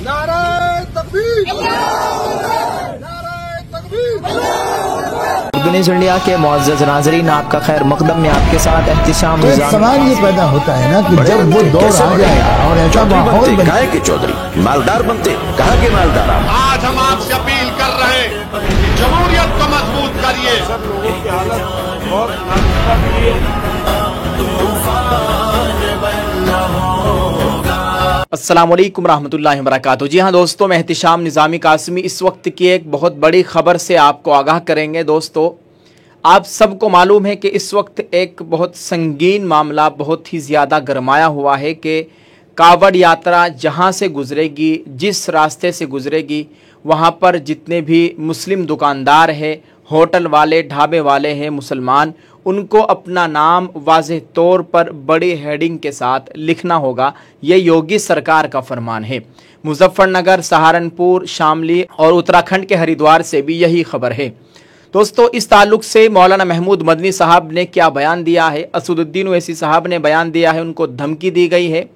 नारे तकबीर, नारे तकबीर। न्यूज़ इंडिया के मुअज़्ज़ज़ नाज़रीन, आपका खैर मक़दम में आपके साथ एहतिशाम। तो एक सवाल ये पैदा होता है ना कि जब वो दौर आ जाएगा और ऐसा माहौल कहा है कि चौधरी मालदार बनते, कहा कि मालदार। आज हम आपसे अपील कर रहे हैं कि जमहूरियत को मजबूत करिए। सब लोगों की हालत बहुत अस्सलामुअलैकुम रहमतुल्लाहि व बरकातुहू। जी हाँ दोस्तों, मैं एहतिशाम निज़ामी कासिमी इस वक्त की एक बहुत बड़ी ख़बर से आपको आगाह करेंगे। दोस्तों, आप सबको मालूम है कि इस वक्त एक बहुत संगीन मामला बहुत ही ज़्यादा गरमाया हुआ है कि कावड़ यात्रा जहाँ से गुज़रेगी, जिस रास्ते से गुज़रेगी, वहाँ पर जितने भी मुस्लिम दुकानदार हैं, होटल वाले, ढाबे वाले हैं मुसलमान, उनको अपना नाम वाज़ेह तौर पर बड़ी हेडिंग के साथ लिखना होगा। ये योगी सरकार का फरमान है। मुजफ्फरनगर, सहारनपुर, शामली और उत्तराखंड के हरिद्वार से भी यही खबर है। दोस्तों, इस ताल्लुक़ से मौलाना महमूद मदनी साहब ने क्या बयान दिया है? असदुद्दीन ओवैसी साहब ने बयान दिया है, उनको धमकी दी गई है।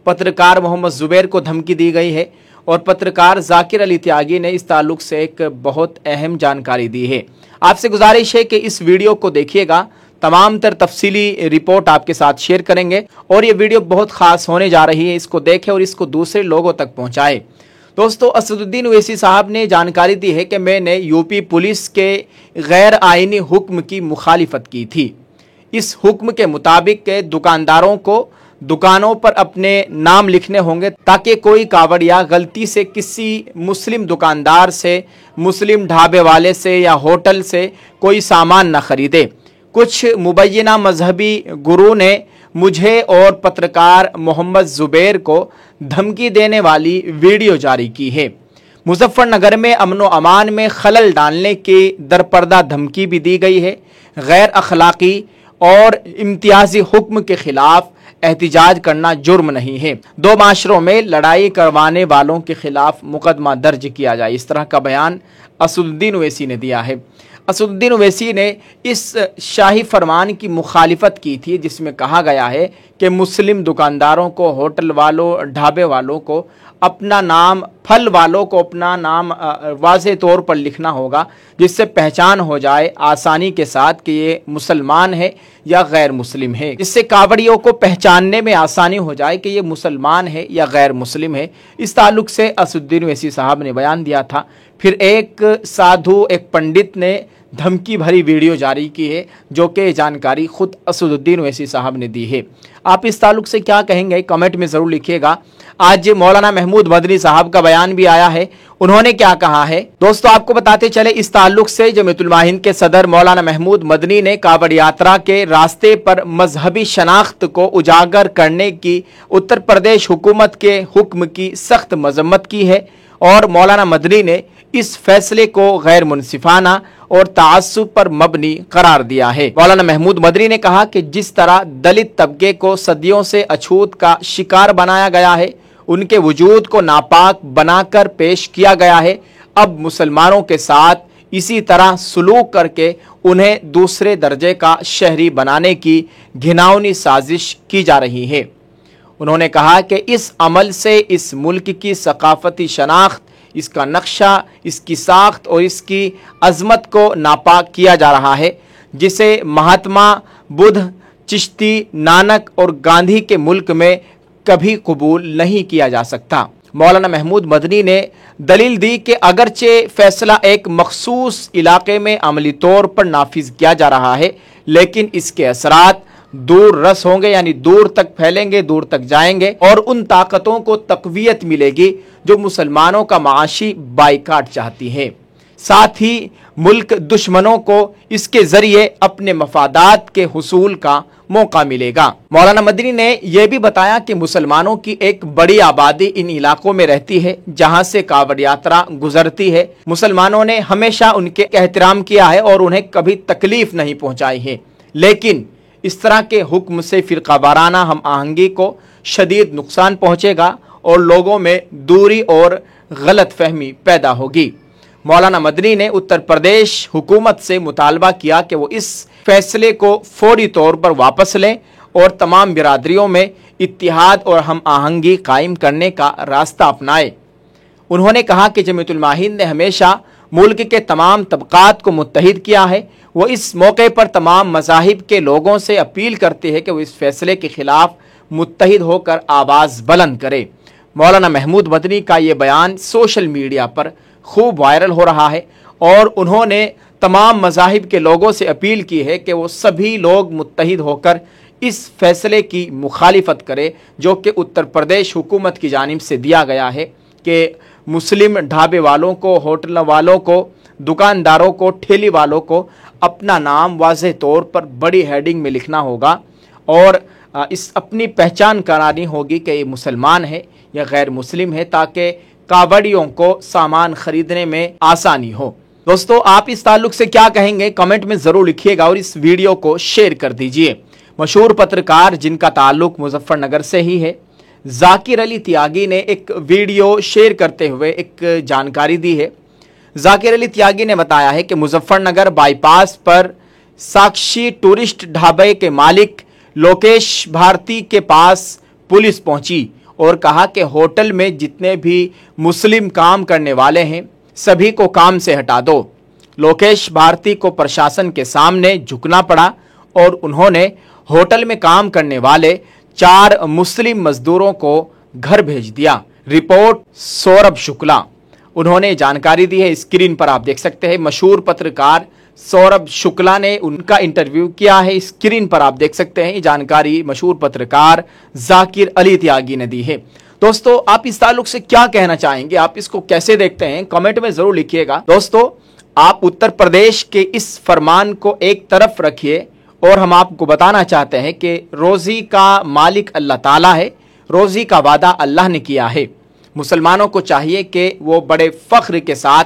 पत्रकार मोहम्मद ज़ुबैर को धमकी दी गई है और पत्रकार जाकिर अली त्यागी ने इस ताल्लुक़ से एक बहुत अहम जानकारी दी है। आपसे गुजारिश है कि इस वीडियो को देखिएगा, तमाम तर तफसीली रिपोर्ट आपके साथ शेयर करेंगे और ये वीडियो बहुत ख़ास होने जा रही है। इसको देखें और इसको दूसरे लोगों तक पहुँचाएँ। दोस्तों, असदुद्दीन ओवैसी साहब ने जानकारी दी है कि मैंने यूपी पुलिस के गैर आइनी हुक्म की मुखालिफत की थी। इस हुक्म के मुताबिक के दुकानदारों को दुकानों पर अपने नाम लिखने होंगे ताकि कोई कावड़िया गलती से किसी मुस्लिम दुकानदार से, मुस्लिम ढाबे वाले से या होटल से कोई सामान न खरीदे। कुछ मुबैना मजहबी गुरु ने मुझे और पत्रकार मोहम्मद ज़ुबैर को धमकी देने वाली वीडियो जारी की है। मुजफ्फरनगर में अमन व अमान में खलल डालने की दरपर्दा धमकी भी दी गई है। गैर अखलाकी और इम्तियाजी हुक्म के खिलाफ एहतिजाज करना जुर्म नहीं है। दो माशरों में लड़ाई करवाने वालों के खिलाफ मुकदमा दर्ज किया जाए। इस तरह का बयान असदुद्दीन ओवैसी ने दिया है। असदुद्दीन ओवैसी ने इस शाही फरमान की मुखालिफत की थी जिसमें कहा गया है कि मुस्लिम दुकानदारों को, होटल वालों, ढाबे वालों को अपना नाम, फल वालों को अपना नाम वाज़ेह तौर पर लिखना होगा जिससे पहचान हो जाए आसानी के साथ कि ये मुसलमान है या गैर मुस्लिम है, जिससे कावड़ियों को पहचानने में आसानी हो जाए कि ये मुसलमान है या गैर मुस्लिम है। इस ताल्लुक़ से असदुद्दीन ओवैसी साहब ने बयान दिया था। फिर एक साधु, एक पंडित ने धमकी भरी वीडियो जारी की है जो कि जानकारी खुद असदुद्दीन ओवैसी साहब ने दी है। आप इस ताल्लुक़ से क्या कहेंगे, कमेंट में ज़रूर लिखिएगा। आज मौलाना महमूद मदनी साहब का बयान भी आया है, उन्होंने क्या कहा है? दोस्तों, आपको बताते चले इस ताल्लुक़ से जमीयतुल हिंद के सदर मौलाना महमूद मदनी ने कावड़ यात्रा के रास्ते पर मजहबी शनाख्त को उजागर करने की उत्तर प्रदेश हुकूमत के हुक्म की सख्त मजम्मत की है और मौलाना मदनी ने इस फैसले को गैर मुनसिफाना और ताअस्सुब पर मबनी करार दिया है। मौलाना महमूद मदनी ने कहा कि जिस तरह दलित तबके को सदियों से अछूत का शिकार बनाया गया है, उनके वजूद को नापाक बनाकर पेश किया गया है, अब मुसलमानों के साथ इसी तरह सलूक करके उन्हें दूसरे दर्जे का शहरी बनाने की घिनौनी साजिश की जा रही है। उन्होंने कहा कि इस अमल से इस मुल्क की सकाफती शनाख्त, इसका नक्शा, इसकी साख्त और इसकी अज़मत को नापाक किया जा रहा है, जिसे महात्मा बुद्ध, चिश्ती, नानक और गांधी के मुल्क में कभी कबूल नहीं किया जा सकता। मौलाना महमूद मदनी ने दलील दी कि अगरचे फैसला एक मखसूस इलाके में अमली तौर पर नाफिज किया जा रहा है, लेकिन इसके असरात दूर रस होंगे, यानी दूर तक फैलेंगे, दूर तक जाएंगे और उन ताकतों को तक़वियत मिलेगी जो मुसलमानों का माशी बाइकाट चाहती हैं। साथ ही मुल्क दुश्मनों को इसके ज़रिए अपने मफादात के हुसूल का मौका मिलेगा। मौलाना मदनी ने यह भी बताया कि मुसलमानों की एक बड़ी आबादी इन इलाकों में रहती है जहां से कावड़ यात्रा गुजरती है। मुसलमानों ने हमेशा उनके एहतराम किया है और उन्हें कभी तकलीफ नहीं पहुंचाई है, लेकिन इस तरह के हुक्म से फ़िरका वाराना हम आहंगी को शदीद नुकसान पहुँचेगा और लोगों में दूरी और गलत फहमी पैदा होगी। मौलाना मदनी ने उत्तर प्रदेश हुकूमत से मुतालबा किया कि वो इस फैसले को फौरी तौर पर वापस लें और तमाम बिरादरियों में इत्तिहाद और हम आहंगी कायम करने का रास्ता अपनाए। उन्होंने कहा कि जमीयतुल उलमा हिंद ने हमेशा मुल्क के तमाम तबकात को मुत्तहिद किया है। वो इस मौके पर तमाम मज़ाहिब के लोगों से अपील करती है कि वो इस फैसले के खिलाफ मुत्तहिद होकर आवाज़ बुलंद करे। मौलाना महमूद मदनी का ये बयान सोशल मीडिया पर खूब वायरल हो रहा है और उन्होंने तमाम मज़ाहिब के लोगों से अपील की है कि वो सभी लोग मुत्तहिद होकर इस फैसले की मुखालिफत करें जो कि उत्तर प्रदेश हुकूमत की जानिब से दिया गया है कि मुस्लिम ढाबे वालों को, होटल वालों को, दुकानदारों को, ठेली वालों को अपना नाम वाज़ेह तौर पर बड़ी हेडिंग में लिखना होगा और इस अपनी पहचान करानी होगी कि ये मुसलमान है या गैर मुस्लिम है, ताकि कावड़ियों को सामान खरीदने में आसानी हो। दोस्तों, आप इस ताल्लुक से क्या कहेंगे कमेंट में ज़रूर लिखिएगा और इस वीडियो को शेयर कर दीजिए। मशहूर पत्रकार जिनका ताल्लुक मुजफ्फरनगर से ही है, जाकिर अली त्यागी ने एक वीडियो शेयर करते हुए एक जानकारी दी है। जाकिर अली त्यागी ने बताया है कि मुजफ्फरनगर बाईपास पर साक्षी टूरिस्ट ढाबे के मालिक लोकेश भारती के पास पुलिस पहुंची और कहा कि होटल में जितने भी मुस्लिम काम करने वाले हैं सभी को काम से हटा दो। लोकेश भारती को प्रशासन के सामने झुकना पड़ा और उन्होंने होटल में काम करने वाले 4 मुस्लिम मजदूरों को घर भेज दिया। रिपोर्ट सौरभ शुक्ला। उन्होंने जानकारी दी है, स्क्रीन पर आप देख सकते हैं। मशहूर पत्रकार सौरभ शुक्ला ने उनका इंटरव्यू किया है, स्क्रीन पर आप देख सकते हैं। ये जानकारी मशहूर पत्रकार जाकिर अली त्यागी ने दी है। दोस्तों, आप इस ताल्लुक से क्या कहना चाहेंगे, आप इसको कैसे देखते हैं, कमेंट में जरूर लिखिएगा। दोस्तों, आप उत्तर प्रदेश के इस फरमान को एक तरफ रखिए और हम आपको बताना चाहते हैं कि रोज़ी का मालिक अल्लाह ताला है, रोज़ी का वादा अल्लाह ने किया है। मुसलमानों को चाहिए कि वो बड़े फ़ख्र के साथ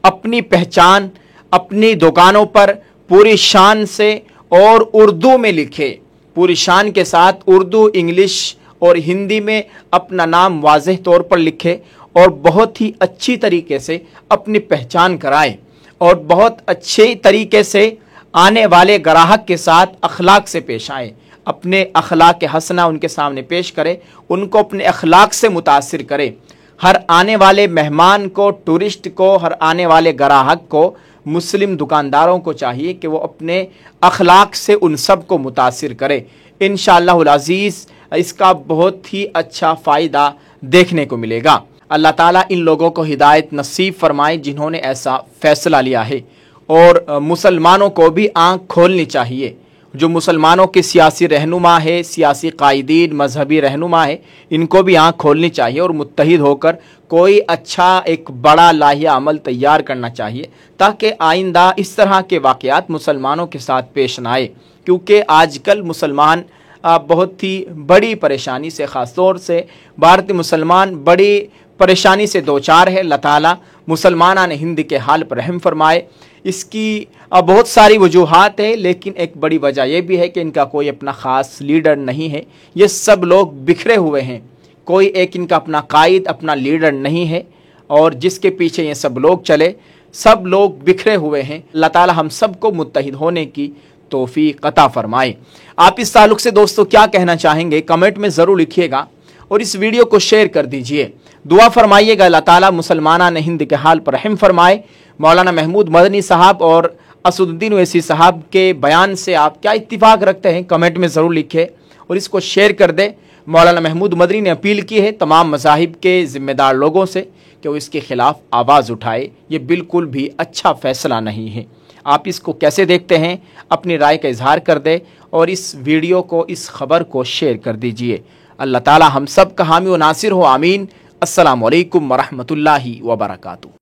अपनी पहचान अपनी दुकानों पर पूरी शान से और उर्दू में लिखे, पूरी शान के साथ उर्दू, इंग्लिश और हिंदी में अपना नाम वाज़ेह तौर पर लिखे और बहुत ही अच्छी तरीके से अपनी पहचान कराए और बहुत अच्छे तरीके से आने वाले ग्राहक के साथ अखलाक से पेश आए, अपने अखलाक हसना उनके सामने पेश करे, उनको अपने अखलाक से मुतासिर करे। हर आने वाले मेहमान को, टूरिस्ट को, हर आने वाले ग्राहक को, मुस्लिम दुकानदारों को चाहिए कि वो अपने अखलाक से उन सब को मुतासिर करे। इंशाअल्लाहुल अज़ीज़ इसका बहुत ही अच्छा फ़ायदा देखने को मिलेगा। अल्लाह ताला इन लोगों को हिदायत नसीब फरमाए जिन्होंने ऐसा फ़ैसला लिया है और मुसलमानों को भी आँख खोलनी चाहिए। जो मुसलमानों के सियासी रहनुमा है, सियासी कायदीन, मजहबी रहनुमा है, इनको भी आँख खोलनी चाहिए और मुत्तहिद होकर कोई अच्छा एक बड़ा लाहिया अमल तैयार करना चाहिए ताकि आइंदा इस तरह के वाक़यात मुसलमानों के साथ पेश न आए। क्योंकि आजकल मुसलमान बहुत ही बड़ी परेशानी से, ख़ास तौर से भारतीय मुसलमान बड़ी परेशानी से दो चार है। अल्लाह ताला मुसलमानान हिंद के हाल पर रहम फरमाए। इसकी बहुत सारी वजूहात है, लेकिन एक बड़ी वजह यह भी है कि इनका कोई अपना ख़ास लीडर नहीं है। ये सब लोग बिखरे हुए हैं, कोई एक इनका अपना कायद, अपना लीडर नहीं है और जिसके पीछे ये सब लोग चले, सब लोग बिखरे हुए हैं। अल्लाह ताला हम सब को मुत्तहिद होने की तौफीक अता फरमाए। आप इस ताल्लुक़ से दोस्तों क्या कहना चाहेंगे कमेंट में ज़रूर लिखिएगा और इस वीडियो को शेयर कर दीजिए। दुआ फरमाइएगा अल्लाह ताला मुसलमानान हिंद के हाल पर रहम फरमाए। मौलाना महमूद मदनी साहब और असदुद्दीन ओवैसी साहब के बयान से आप क्या इत्तिफाक रखते हैं कमेंट में ज़रूर लिखें और इसको शेयर कर दें। मौलाना महमूद मदनी ने अपील की है तमाम मज़ाहिब के ज़िम्मेदार लोगों से कि वो इसके ख़िलाफ़ आवाज़ उठाए। ये बिल्कुल भी अच्छा फ़ैसला नहीं है। आप इसको कैसे देखते हैं, अपनी राय का इजहार कर दें और इस वीडियो को, इस ख़बर को शेयर कर दीजिए। अल्लाह ताला हम सब का हामी व नासिर हो, आमीन। अस्सलामु अलैकुम वरहमतुल्लाहि वबरकातुहू।